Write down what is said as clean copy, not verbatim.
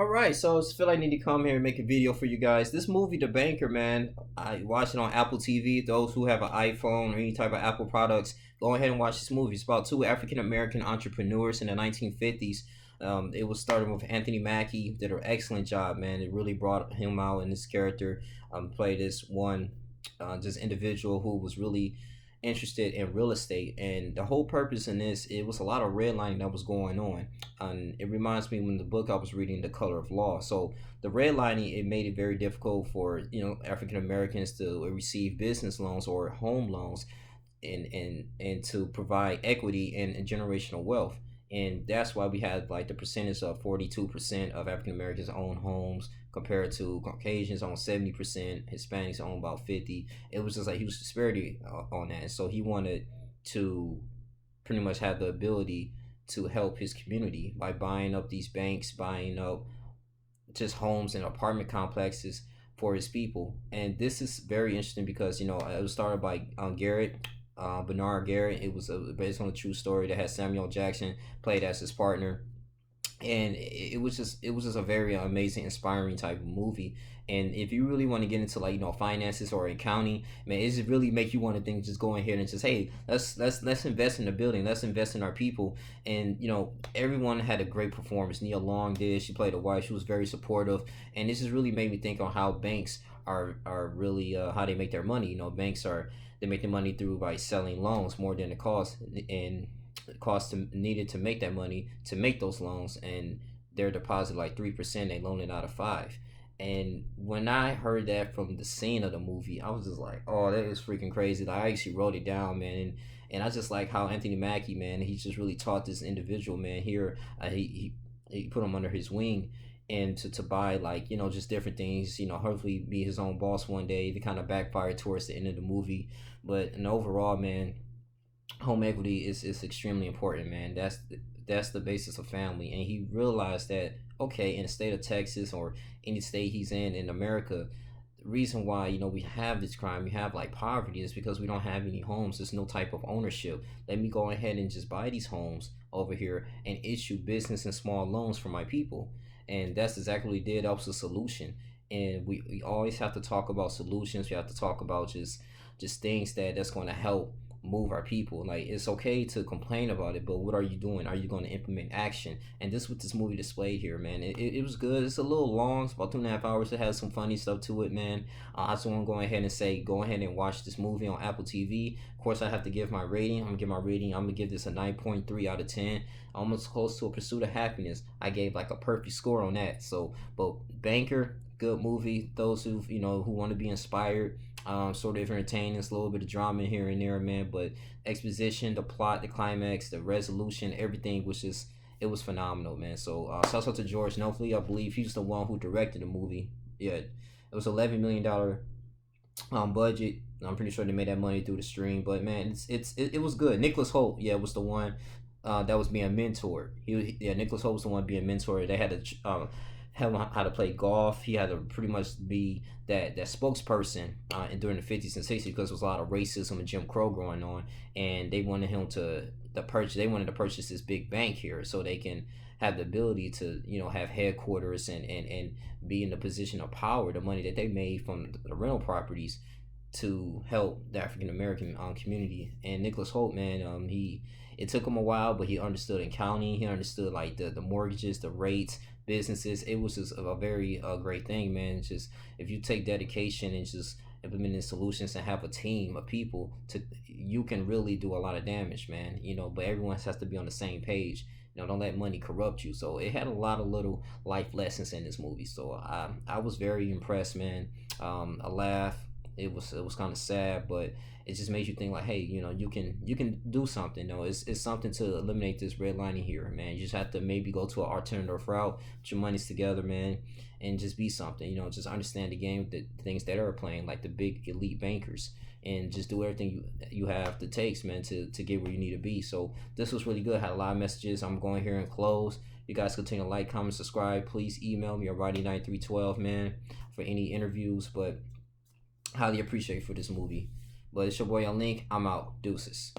All right, so I just feel I need to come here and make a video for you guys. This movie, The Banker, man, I watched it on Apple TV. Those who have an iPhone or any type of Apple products, go ahead and watch this movie. It's about two African American entrepreneurs in the 1950s. It was started with Anthony Mackie. Did an excellent job, man. It really brought him out in this character. Played this one just individual who was really interested in real estate, and the whole purpose in this, it was a lot of redlining that was going on. And it reminds me when the book I was reading, The Color of Law. So the redlining, it made it very difficult for African Americans to receive business loans or home loans, and to provide equity and generational wealth. And that's why we had like the percentage of 42% of African Americans own homes compared to Caucasians own 70%, Hispanics own about 50. It was just like huge disparity on that. And so he wanted to pretty much have the ability to help his community by buying up these banks, buying up just homes and apartment complexes for his people. And this is very interesting because it was started by Garrett. Bernard Garrett. It was based on a true story that had Samuel Jackson played as his partner, and it was just a very amazing, inspiring type of movie. And if you really want to get into like finances or accounting, man, it just really make you want to think, just go ahead and just, hey, let's invest in the building, let's invest in our people. And everyone had a great performance. Nia Long did. She played a wife. She was very supportive, and this has really made me think on how banks are really how they make their money. Banks are, they make their money through by selling loans more than the cost, and needed to make that money to make those loans, and their deposit like 3%, they loan it out of 5. And when I heard that from the scene of the movie, I was just like, oh, that is freaking crazy. Like, I actually wrote it down, man. And I just like how Anthony Mackie, man, he just really taught this individual, man, here. He put him under his wing, and to buy like just different things, hopefully be his own boss one day. They kind of backfired towards the end of the movie, but in overall, man, home equity is extremely important, man. That's the basis of family. And he realized that, okay, in the state of Texas or any state he's in America, the reason why we have this crime, we have like poverty, is because we don't have any homes. There's no type of ownership. Let me go ahead and just buy these homes over here and issue business and small loans for my people. And that's exactly what he did. That was a solution. And we always have to talk about solutions. We have to talk about just things that's going to help move our people. Like, it's okay to complain about it, but what are you doing? Are you going to implement action? And this, what this movie displayed here, man, it was good. It's a little long. It's about 2.5 hours. It has some funny stuff to it, man. I just want to go ahead and say, go ahead and watch this movie on Apple TV. Of course, I have to give my rating. I'm gonna give this a 9.3 out of 10. Almost close to A Pursuit of Happiness. I gave like a perfect score on that. So, but Banker, good movie. Those who want to be inspired, sort of entertaining. There's a little bit of drama here and there, man. But exposition, the plot, the climax, the resolution, everything was just, it was phenomenal, man. So shout out to George Knopfler. I believe he's the one who directed the movie. Yeah, it was $11 million budget. I'm pretty sure they made that money through the stream. But man, it was good. Nicholas Holt, yeah, was the one that was being mentored. Nicholas Holt was the one being mentored. They had to him how to play golf. He had to pretty much be that spokesperson and during the 50s and 60s, because there was a lot of racism and Jim Crow going on, and they wanted him to purchase. They wanted to purchase this big bank here so they can have the ability to have headquarters and be in the position of power. The money that they made from the rental properties to help the African American community. And Nicholas Holt, man, it took him a while, but he understood accounting. He understood like the mortgages, the rates, businesses. It was just a very great thing, man. It's just, if you take dedication and just implementing solutions and have a team of people, you can really do a lot of damage, man. But everyone has to be on the same page. Don't let money corrupt you. So it had a lot of little life lessons in this movie. So I was very impressed, man. A laugh. It was kind of sad, but it just makes you think like, hey, you can do something. It's something to eliminate this redlining here, man. You just have to maybe go to an alternative route, put your monies together, man, and just be something. Just understand the game, the things that are playing, like the big elite bankers, and just do everything you have to takes, man, to get where you need to be. So this was really good. Had a lot of messages. I'm going here and close. You guys continue to like, comment, subscribe. Please email me at Roddy9312, man, for any interviews. But highly appreciate for this movie. But it's your boy Young Link. I'm out. Deuces.